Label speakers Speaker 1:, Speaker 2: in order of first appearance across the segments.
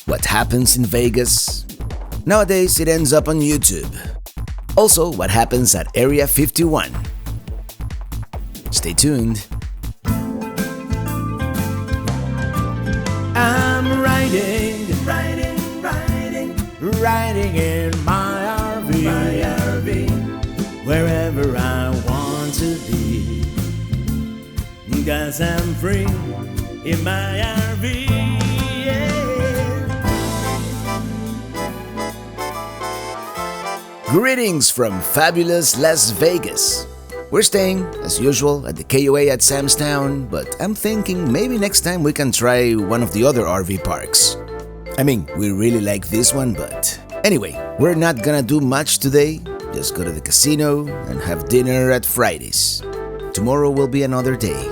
Speaker 1: what happens in Vegas. Nowadays, it ends up on YouTube. Also, what happens at Area 51. Stay tuned. I'm riding in my RV, wherever I want to be, 'cause I'm free in my RV. Greetings from fabulous Las Vegas. We're staying, as usual, at the KOA at Sam's Town, but I'm thinking maybe next time we can try one of the other RV parks. I mean, we really like this one, but anyway, we're not gonna do much today. Just go to the casino and have dinner at Fridays. Tomorrow will be another day.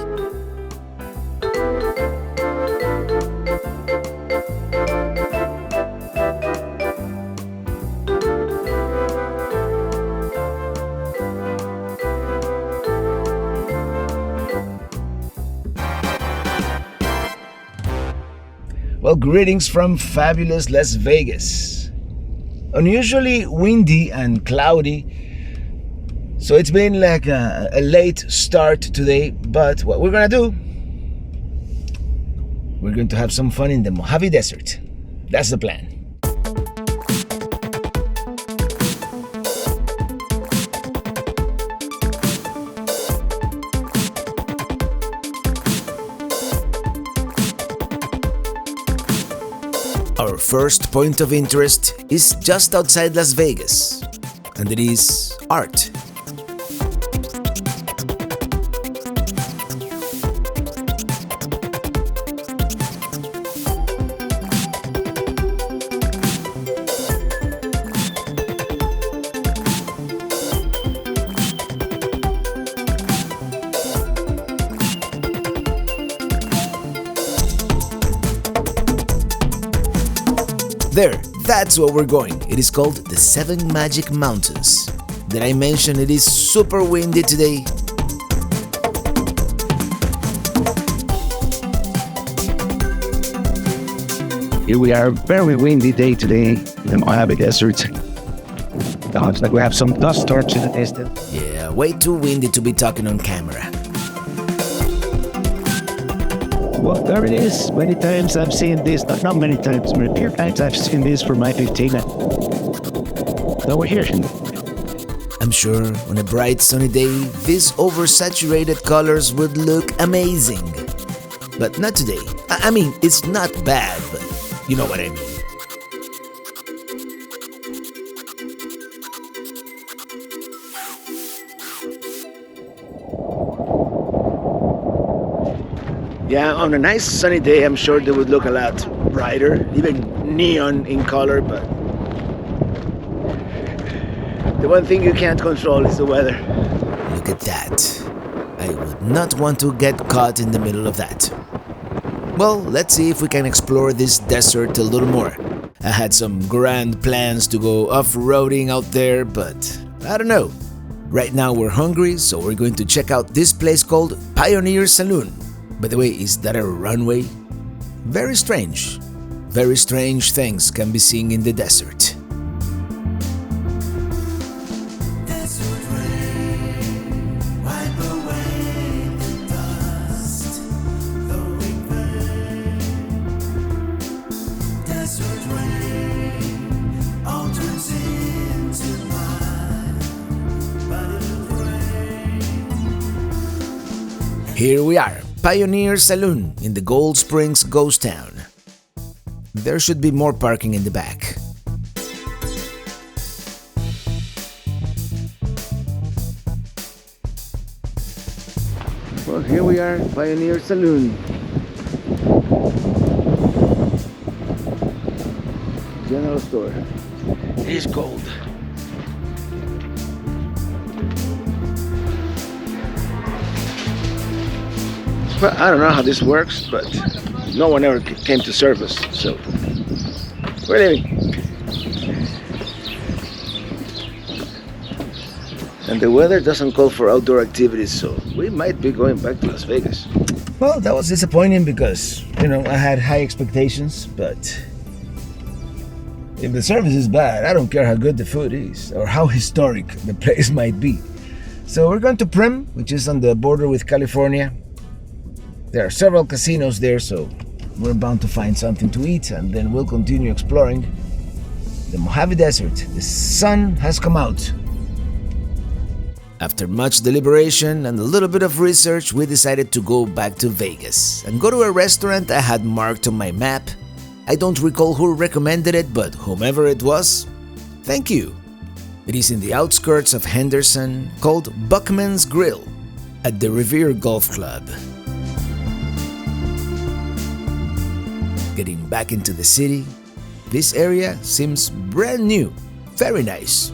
Speaker 1: Well, greetings from fabulous Las Vegas. Unusually windy and cloudy, so it's been like a late start today, but what we're gonna do, we're going to have some fun in the Mojave Desert. That's the plan. Our first point of interest is just outside Las Vegas, and it is art. There, that's where we're going. It is called the Seven Magic Mountains. Did I mention it is super windy today?
Speaker 2: Here we are, very windy day today in the Mojave Desert. It's like we have some dust storms in the distance.
Speaker 1: Yeah, way too windy to be talking on camera.
Speaker 2: Well, there it is. Many times I've seen this, not many times, but a few times I've seen this for my 15. So we're here.
Speaker 1: I'm sure on a bright sunny day, these oversaturated colors would look amazing. But not today. I mean, it's not bad, but you know what I mean. Yeah, on a nice sunny day, I'm sure they would look a lot brighter, even neon in color, but the one thing you can't control is the weather. Look at that. I would not want to get caught in the middle of that. Well, let's see if we can explore this desert a little more. I had some grand plans to go off-roading out there, but I don't know. Right now we're hungry, so we're going to check out this place called Pioneer Saloon. By the way, is that a runway? Very strange. Very strange things can be seen in the desert. Here we are, Pioneer Saloon in the Gold Springs ghost town. There should be more parking in the back. Well, here we are, Pioneer Saloon. General store. It is cold. Well, I don't know how this works, but no one ever came to serve us, so we're leaving. And the weather doesn't call for outdoor activities, so we might be going back to Las Vegas. Well, that was disappointing because, I had high expectations, but If the service is bad, I don't care how good the food is or how historic the place might be. So we're going to Primm, which is on the border with California. There are several casinos there, so we're bound to find something to eat, and then we'll continue exploring the Mojave Desert. The sun has come out. After much deliberation and a little bit of research, we decided to go back to Vegas and go to a restaurant I had marked on my map. I don't recall who recommended it, but whomever it was, thank you. It is in the outskirts of Henderson, called Buckman's Grill at the Revere Golf Club. Getting back into the city, this area seems brand new, very nice.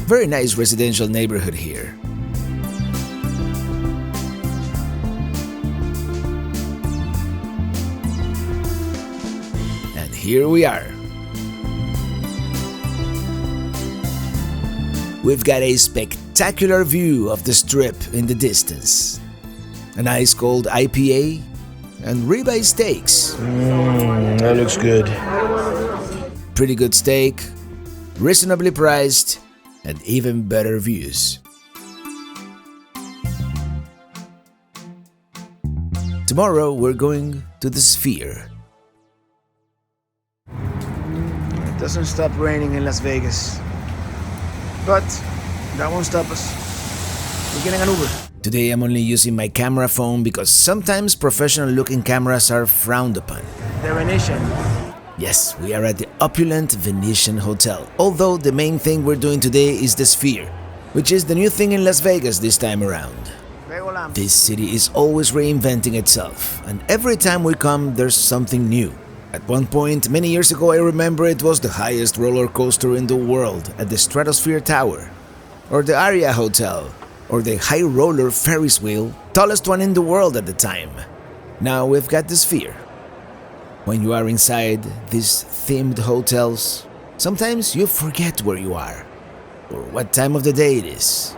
Speaker 1: Very nice residential neighborhood here. And here we are. We've got a spectacular view of the Strip in the distance. An ice cold IPA and ribeye steaks.
Speaker 3: That looks good.
Speaker 1: Pretty good steak, reasonably priced, and even better views. Tomorrow we're going to the Sphere. It doesn't stop raining in Las Vegas. But that won't stop us. We're getting an Uber. Today I'm only using my camera phone because sometimes professional looking cameras are frowned upon. The Venetian. Yes, we are at the opulent Venetian Hotel, although the main thing we're doing today is the Sphere, which is the new thing in Las Vegas this time around. This city is always reinventing itself, and every time we come there's something new. At one point, many years ago, I remember it was the highest roller coaster in the world at the Stratosphere Tower, or the Aria Hotel, or the High Roller Ferris wheel, tallest one in the world at the time. Now we've got the Sphere. When you are inside these themed hotels, sometimes you forget where you are, or what time of the day it is.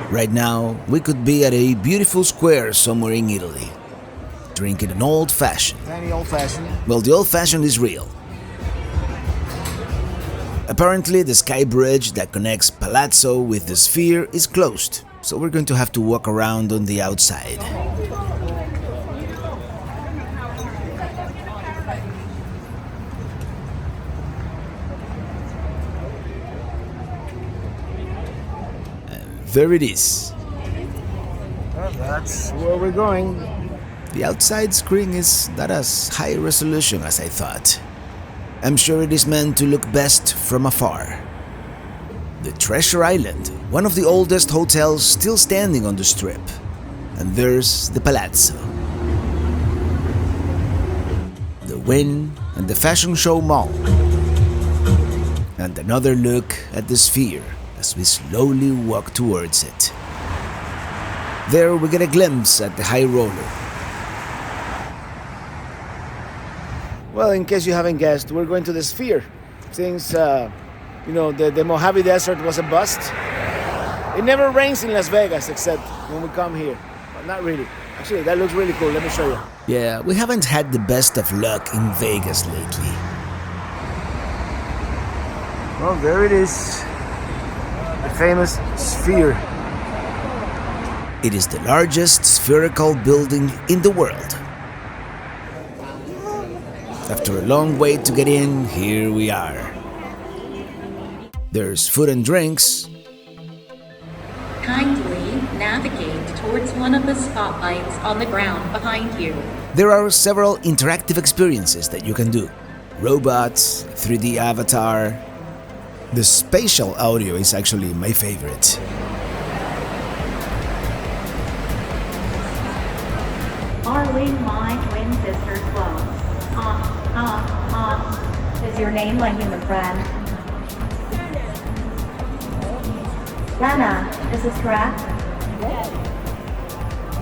Speaker 1: Right now, we could be at a beautiful square somewhere in Italy, drinking an old-fashioned. Any old-fashioned? Well, the old-fashioned is real. Apparently, the sky bridge that connects Palazzo with the Sphere is closed, so we're going to have to walk around on the outside. There it is. Well, that's where we're going. The outside screen is not as high resolution as I thought. I'm sure it is meant to look best from afar. The Treasure Island, one of the oldest hotels still standing on the Strip. And there's the Palazzo. The Wynn and the Fashion Show Mall. And another look at the Sphere as we slowly walk towards it. There we get a glimpse at the High Roller. Well, in case you haven't guessed, we're going to the Sphere. Since, the Mojave Desert was a bust. It never rains in Las Vegas except when we come here. But not really. Actually, that looks really cool. Let me show you. Yeah, we haven't had the best of luck in Vegas lately. Well, there it is. The famous Sphere. It is the largest spherical building in the world. After a long wait to get in, here we are. There's food and drinks.
Speaker 4: Kindly navigate towards one of the spotlights on the ground behind you.
Speaker 1: There are several interactive experiences that you can do. Robots, 3D avatar. The spatial audio is actually my favorite.
Speaker 4: Are we my twin sisters close? Is your name my human friend? Sana, is this correct?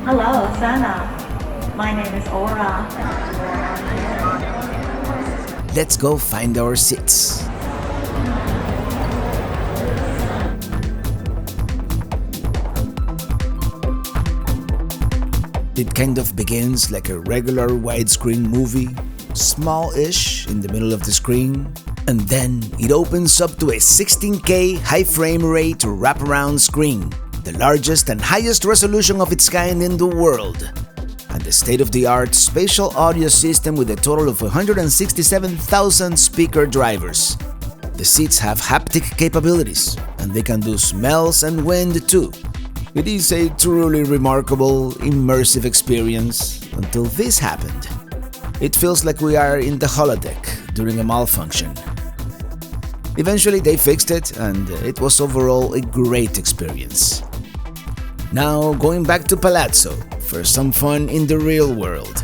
Speaker 4: Hello, Sana. My name is Aura.
Speaker 1: Let's go find our seats. It kind of begins like a regular widescreen movie, small-ish in the middle of the screen, and then it opens up to a 16K high frame rate wraparound screen, the largest and highest resolution of its kind in the world, and the state-of-the-art spatial audio system with a total of 167,000 speaker drivers. The seats have haptic capabilities, and they can do smells and wind too. It is a truly remarkable, immersive experience until this happened. It feels like we are in the holodeck during a malfunction. Eventually they fixed it, and it was overall a great experience. Now going back to Palazzo for some fun in the real world.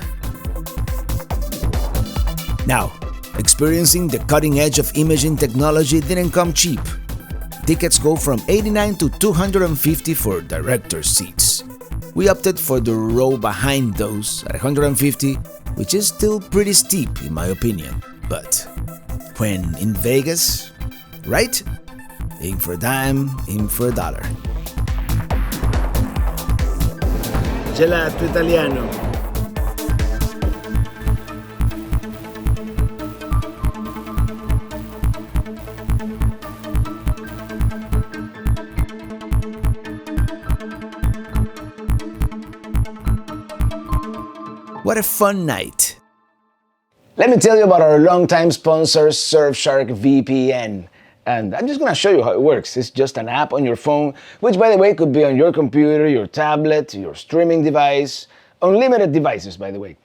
Speaker 1: Now, experiencing the cutting edge of imaging technology didn't come cheap. Tickets go from $89 to $250 for director's seats. We opted for the row behind those at $150, which is still pretty steep in my opinion. But when in Vegas, right? In for a dime, in for a dollar.
Speaker 3: Gelato italiano.
Speaker 1: What a fun night!
Speaker 3: Let me tell you about our longtime sponsor, Surfshark VPN. And I'm just gonna show you how it works. It's just an app on your phone, which by the way could be on your computer, your tablet, your streaming device, unlimited devices by the way.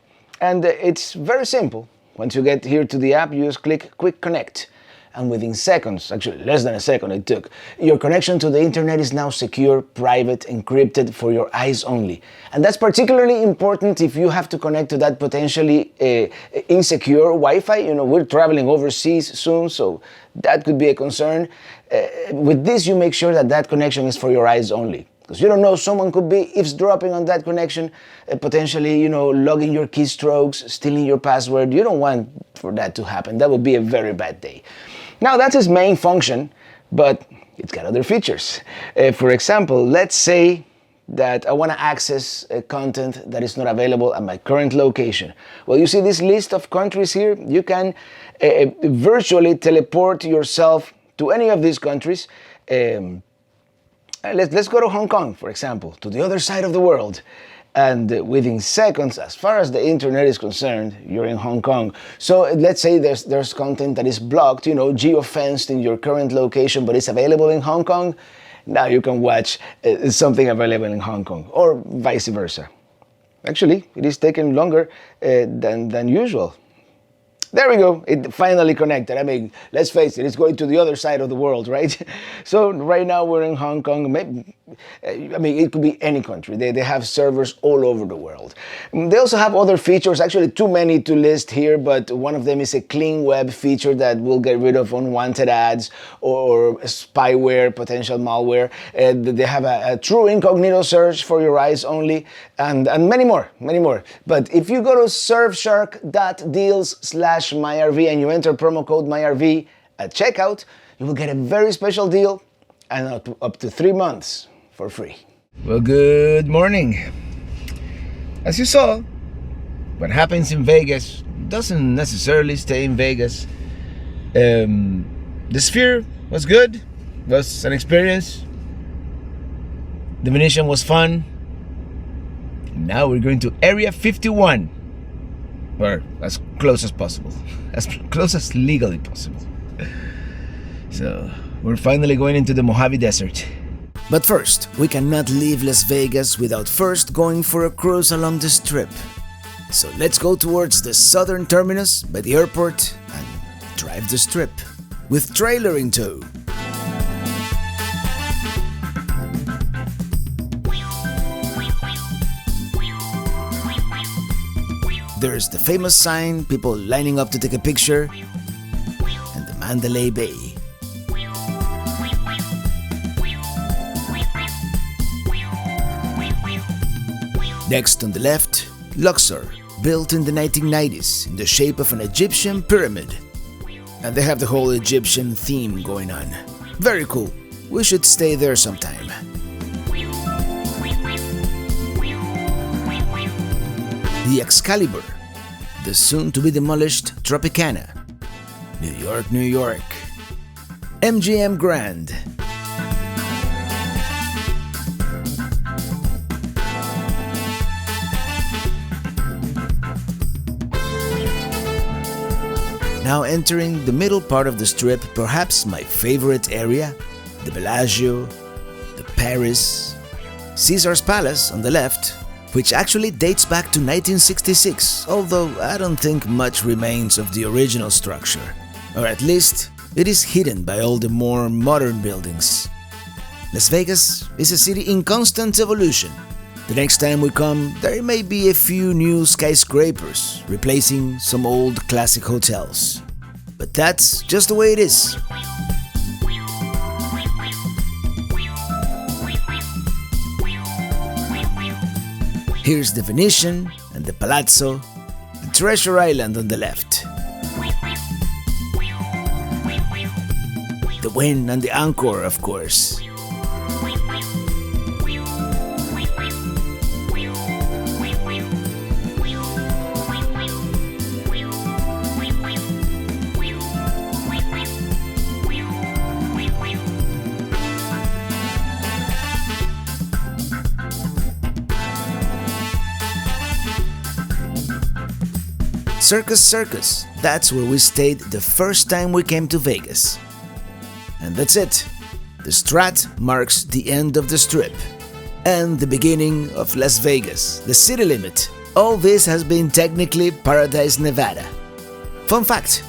Speaker 3: And it's very simple. Once you get here to the app, you just click Quick Connect. And within seconds, actually less than a second it took, your connection to the internet is now secure, private, encrypted for your eyes only. And that's particularly important if you have to connect to that potentially insecure Wi-Fi. You know, we're traveling overseas soon, so that could be a concern. With this, you make sure that that connection is for your eyes only. Because you don't know, someone could be eavesdropping on that connection, potentially, you know, logging your keystrokes, stealing your password. You don't want for that to happen. That would be a very bad day. Now, that's its main function, but it's got other features. For example, let's say that I want to access content that is not available at my current location. Well, you see this list of countries here? You can virtually teleport yourself to any of these countries. Let's go to Hong Kong, for example, to the other side of the world. And within seconds, as far as the internet is concerned, you're in Hong Kong. So let's say there's content that is blocked, you know, geofenced in your current location, but it's available in Hong Kong. Now you can watch something available in Hong Kong, or vice versa. Actually, it is taking longer than usual. There we go, it finally connected. I mean, let's face it, it's going to the other side of the world, right? So right now we're in Hong Kong. Maybe, I mean, it could be any country. They have servers all over the world. They also have other features, actually too many to list here, but one of them is a clean web feature that will get rid of unwanted ads or spyware, potential malware. They have a true incognito search for your eyes only, and many more. But if you go to surfshark.deals/MyRV and you enter promo code MyRV at checkout, you will get a very special deal and up to 3 months for free.
Speaker 1: Well, good morning. As you saw, what happens in Vegas doesn't necessarily stay in Vegas. The Sphere was good, was an experience. The Venetian was fun. Now we're going to Area 51, or as close as possible, as close as legally possible. So we're finally going into the Mojave Desert. But first, we cannot leave Las Vegas without first going for a cruise along the Strip. So let's go towards the southern terminus by the airport and drive the Strip with trailer in tow. There's the famous sign, people lining up to take a picture, and the Mandalay Bay. Next on the left, Luxor, built in the 1990s in the shape of an Egyptian pyramid. And they have the whole Egyptian theme going on. Very cool. We should stay there sometime. the Excalibur, the soon-to-be-demolished Tropicana, New York, New York, MGM Grand, now entering the middle part of the strip, perhaps my favorite area, the Bellagio, the Paris, Caesar's Palace on the left, which actually dates back to 1966, although I don't think much remains of the original structure, or at least it is hidden by all the more modern buildings. Las Vegas is a city in constant evolution. The next time we come, there may be a few new skyscrapers replacing some old classic hotels. But that's just the way it is. Here's the Venetian and the Palazzo, the Treasure Island on the left, the Wynn and the Encore, of course. Circus, that's where we stayed the first time we came to Vegas. And that's it. The Strat marks the end of the strip and the beginning of Las Vegas, the city limit. All this has been technically Paradise, Nevada. Fun fact.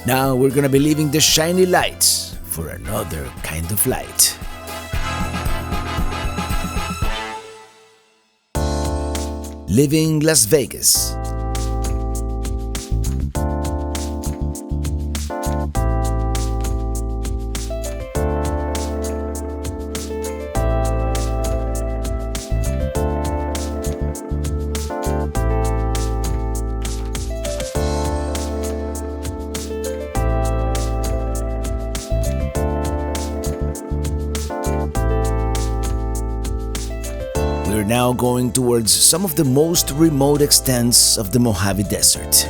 Speaker 1: Now we're gonna be leaving the shiny lights for another kind of light. Living Las Vegas. We're now going towards some of the most remote extents of the Mojave Desert.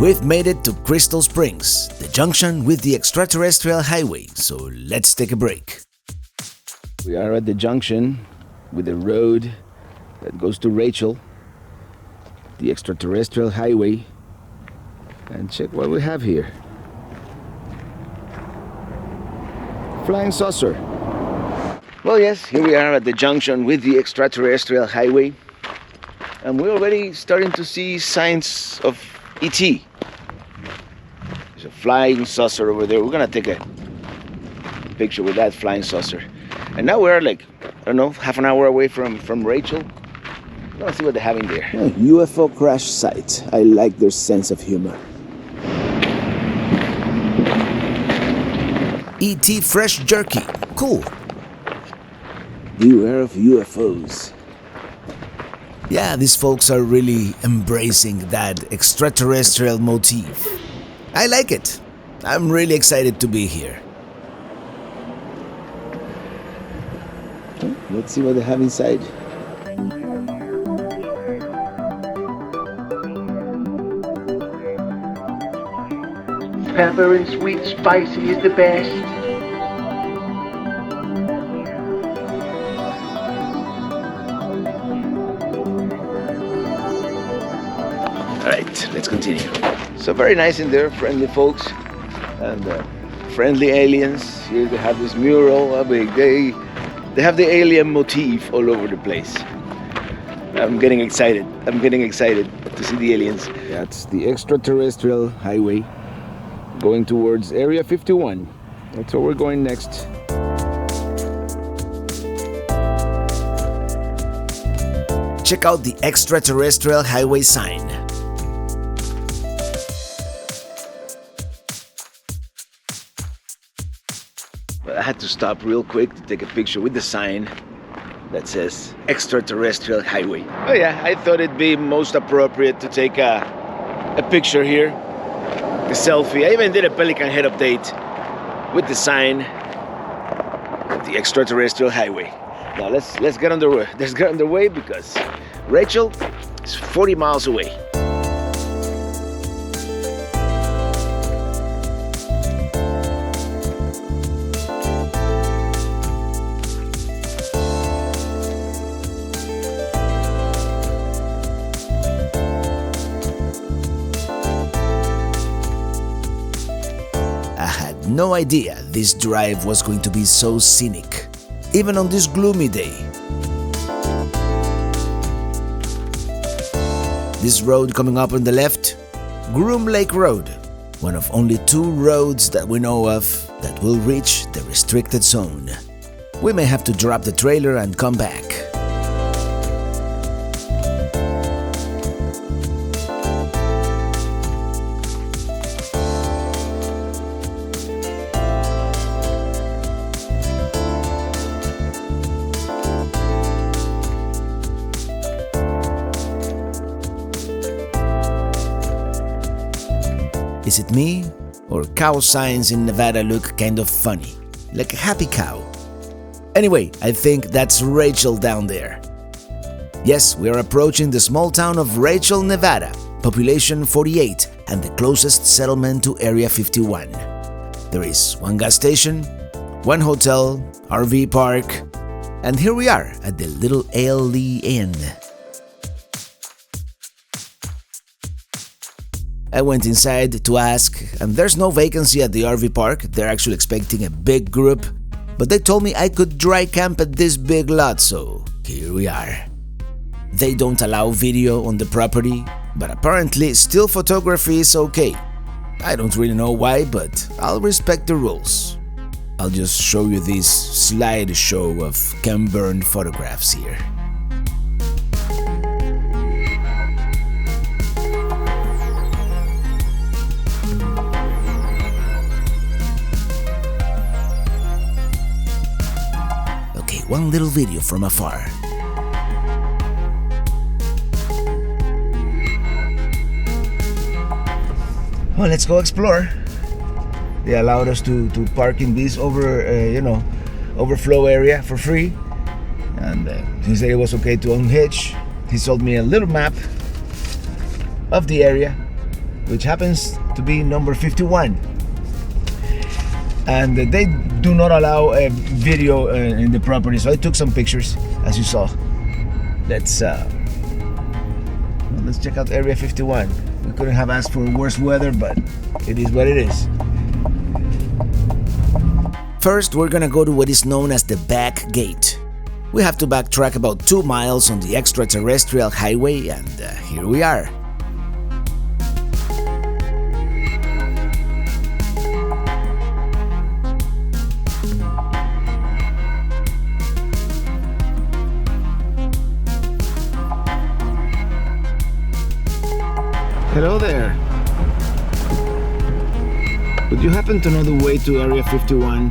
Speaker 1: We've made it to Crystal Springs, the junction with the extraterrestrial highway, so let's take a break.
Speaker 3: We are at the junction with the road that goes to Rachel, the extraterrestrial highway, and check what we have here. Flying saucer. Well, yes, here we are at the junction with the extraterrestrial highway, and we're already starting to see signs of ET. There's a flying saucer over there. We're gonna take a picture with that flying saucer. And now we're like, I don't know, half an hour away from Rachel. Let's see what they have in there.
Speaker 5: UFO crash site. I like their sense of humor.
Speaker 1: ET fresh jerky. Cool.
Speaker 5: Beware of UFOs.
Speaker 1: Yeah, these folks are really embracing that extraterrestrial motif. I like it. I'm really excited to be here.
Speaker 5: Let's see what they have inside.
Speaker 6: Pepper and sweet spicy is the best.
Speaker 3: Alright, let's continue. So very nice in there, friendly folks and friendly aliens. Here they have this mural, they have the alien motif all over the place. I'm getting excited to see the aliens. That's the extraterrestrial highway going towards Area 51. That's where we're going next.
Speaker 1: Check out the extraterrestrial highway sign.
Speaker 3: But I had to stop real quick to take a picture with the sign that says extraterrestrial highway. Oh yeah, I thought it'd be most appropriate to take a picture here, a selfie. I even did a Pelican head update with the sign of the extraterrestrial highway. Now let's get on the road. Let's get on the way because Rachel is 40 miles away.
Speaker 1: I had no idea this drive was going to be so scenic, even on this gloomy day. This road coming up on the left, Groom Lake Road, one of only 2 roads that we know of that will reach the restricted zone. We may have to drop the trailer and come back. Is it me, or cow signs in Nevada look kind of funny, like a happy cow? Anyway, I think that's Rachel down there. Yes, we are approaching the small town of Rachel, Nevada, population 48 and the closest settlement to Area 51. There is 1 gas station, 1 hotel, RV park, and here we are at the Little Ale Inn. I went inside to ask, and there's no vacancy at the RV park. They're actually expecting a big group, but they told me I could dry camp at this big lot, so here we are. They don't allow video on the property, but apparently still photography is okay. I don't really know why, but I'll respect the rules. I'll just show you this slideshow of cam-burned photographs here. One little video from afar.
Speaker 3: Well, let's go explore. They allowed us to park in this overflow area for free. And he said it was okay to unhitch. He sold me a little map of the area, which happens to be number 51. And they do not allow a video in the property, so I took some pictures, as you saw. Let's check out Area 51. We couldn't have asked for worse weather, but it is what it is.
Speaker 1: First, we're gonna go to what is known as the back gate. We have to backtrack about 2 miles on the extraterrestrial highway, and here we are.
Speaker 3: Hello there. Would you happen to know the way to Area 51?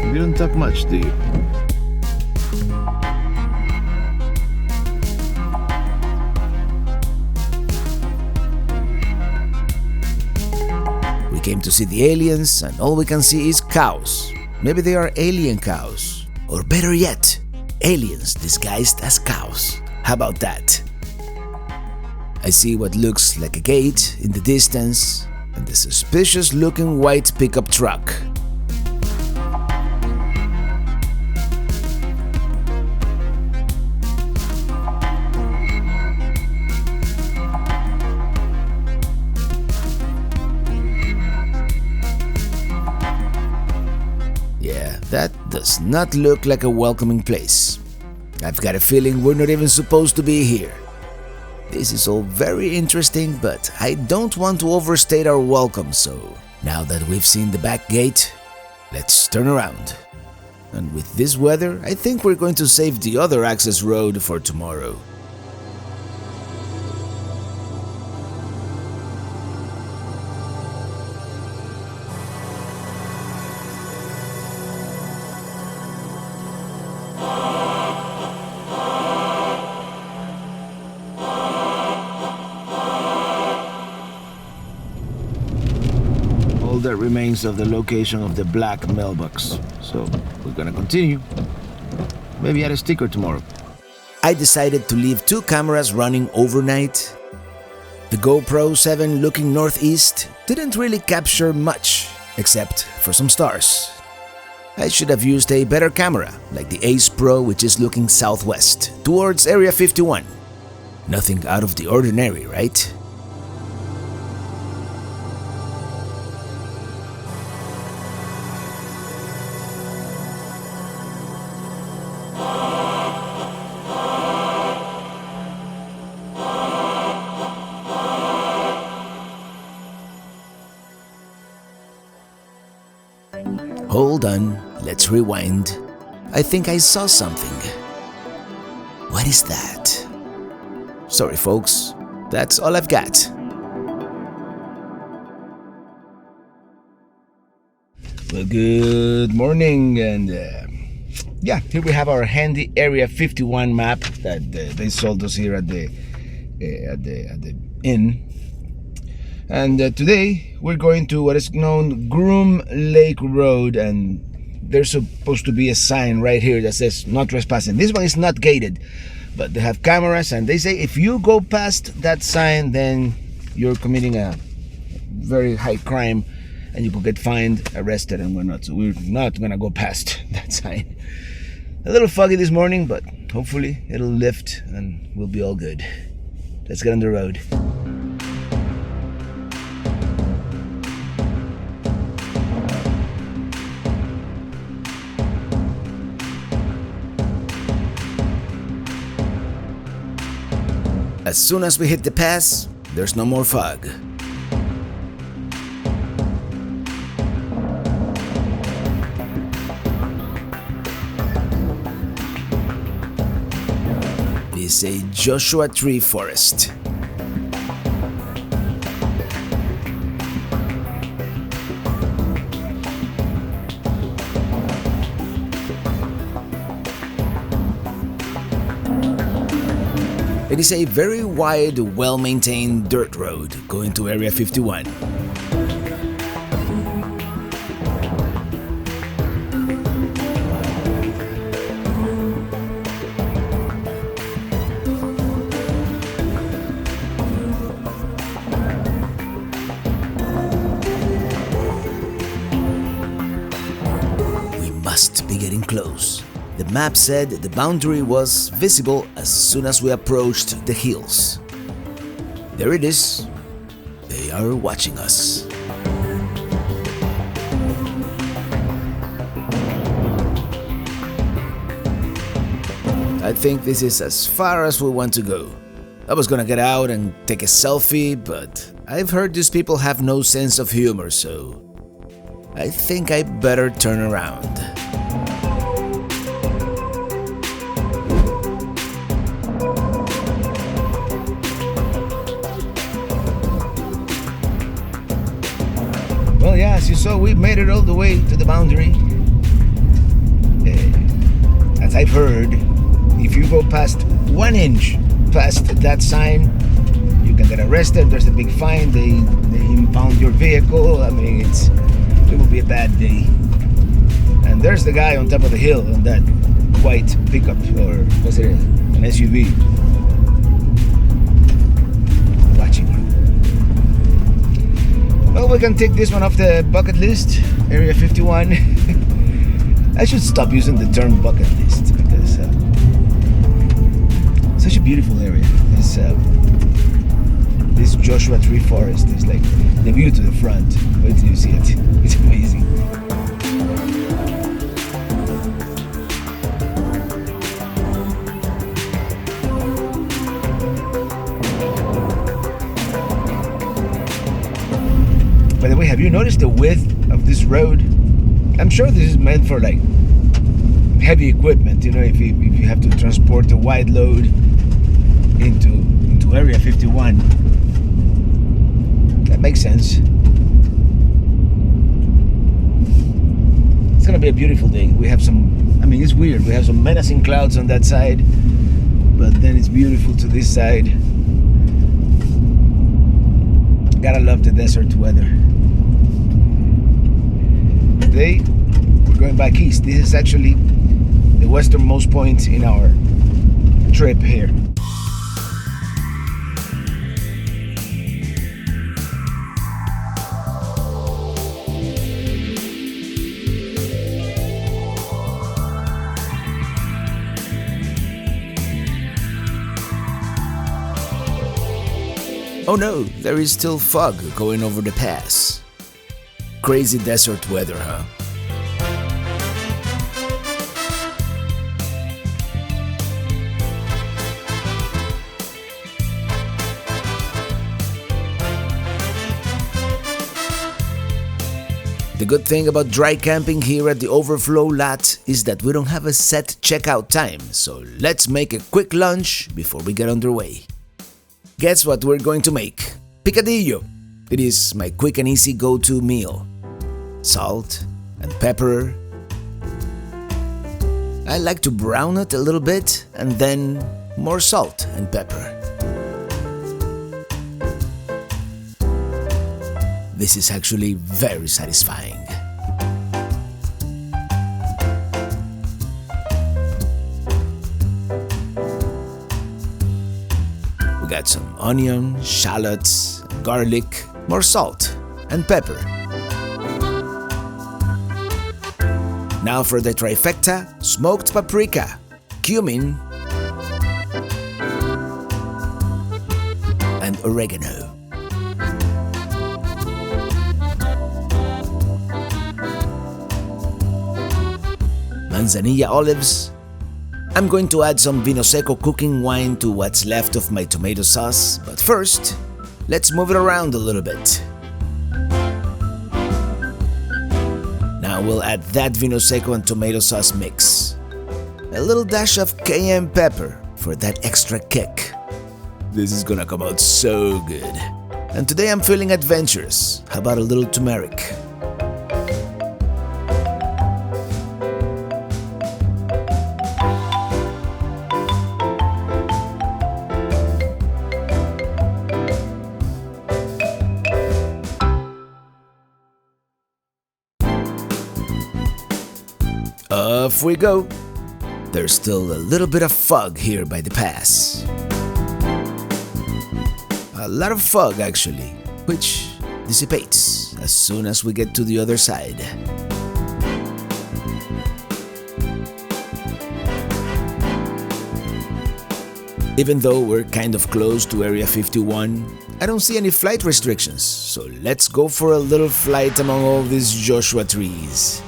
Speaker 3: You don't talk much, do you?
Speaker 1: We came to see the aliens, and all we can see is cows. Maybe they are alien cows. Or better yet, aliens disguised as cows. How about that? I see what looks like a gate in the distance and the suspicious looking white pickup truck. Yeah, that does not look like a welcoming place. I've got a feeling we're not even supposed to be here. This is all very interesting, but I don't want to overstate our welcome, so now that we've seen the back gate, let's turn around. And with this weather, I think we're going to save the other access road for tomorrow.
Speaker 3: All that remains of the location of the black mailbox. So we're gonna continue. Maybe add a sticker tomorrow.
Speaker 1: I decided to leave 2 cameras running overnight. The GoPro 7 looking northeast didn't really capture much, except for some stars. I should have used a better camera, like the Ace Pro, which is looking southwest, towards Area 51. Nothing out of the ordinary, right? Hold on, let's rewind. I think I saw something. What is that? Sorry folks, that's all I've got.
Speaker 3: Well, good morning, and yeah, here we have our handy Area 51 map that they sold us here at the inn. And today we're going to what is known Groom Lake Road, and there's supposed to be a sign right here that says "No trespassing." This one is not gated, but they have cameras, and they say if you go past that sign, then you're committing a very high crime, and you could get fined, arrested, and whatnot. So we're not gonna go past that sign. A little foggy this morning, but hopefully it'll lift and we'll be all good. Let's get on the road.
Speaker 1: As soon as we hit the pass, there's no more fog. It is a Joshua Tree forest. It is a very wide, well-maintained dirt road going to Area 51. We must be getting close. The map said the boundary was visible as soon as we approached the hills. There it is. They are watching us. I think this is as far as we want to go. I was gonna get out and take a selfie, but I've heard these people have no sense of humor, so I think I better turn around.
Speaker 3: Well, yeah, as you saw, we made it all the way to the boundary. As I've heard, if you go past 1 inch past that sign, you can get arrested. There's a big fine. They impound your vehicle. I mean, it will be a bad day. And there's the guy on top of the hill on that white pickup, or what's it? An SUV. Watching him. Well, we can take this one off the bucket list, Area 51. I should stop using the term bucket list because such a beautiful area. This Joshua Tree forest is like the view to the front. Wait till you see it. It's amazing. width of this road. I'm sure this is meant for like heavy equipment, you know, if you have to transport a wide load into Area 51. That makes sense. It's gonna be a beautiful day. We have some, I mean, it's weird. We have some menacing clouds on that side, but then it's beautiful to this side. Gotta love the desert weather. Today, we're going back east. This is actually the westernmost point in our trip here.
Speaker 1: Oh no, there is still fog going over the pass. Crazy desert weather, huh? The good thing about dry camping here at the overflow lot is that we don't have a set checkout time, so let's make a quick lunch before we get underway. Guess what we're going to make? Picadillo. It is my quick and easy go-to meal. Salt and pepper. I like to brown it a little bit and then more salt and pepper. This is actually very satisfying. We got some onion, shallots, garlic, more salt, and pepper. Now for the trifecta: smoked paprika, cumin, and oregano. Manzanilla olives. I'm going to add some Vino Seco cooking wine to what's left of my tomato sauce, but first, let's move it around a little bit. Now we'll add that Vino Seco and tomato sauce mix. A little dash of cayenne pepper for that extra kick. This is gonna come out so good. And today I'm feeling adventurous. How about a little turmeric? Off we go. There's still a little bit of fog here by the pass. A lot of fog actually, which dissipates as soon as we get to the other side. Even though we're kind of close to Area 51, I don't see any flight restrictions, so let's go for a little flight among all these Joshua trees.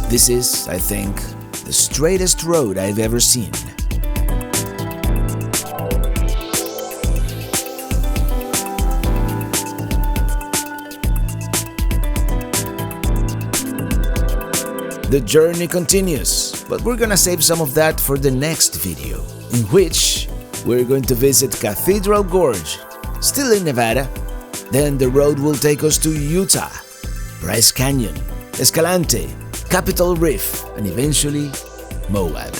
Speaker 1: This is, I think, the straightest road I've ever seen. The journey continues, but we're gonna save some of that for the next video, in which we're going to visit Cathedral Gorge, still in Nevada. Then the road will take us to Utah, Bryce Canyon, Escalante, Capitol Reef, and eventually Moab.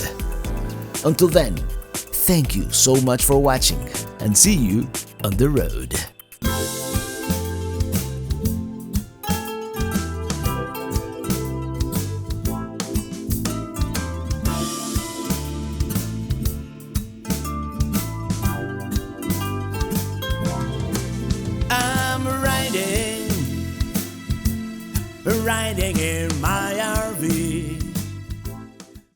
Speaker 1: Until then, thank you so much for watching, and see you on the road. I'm riding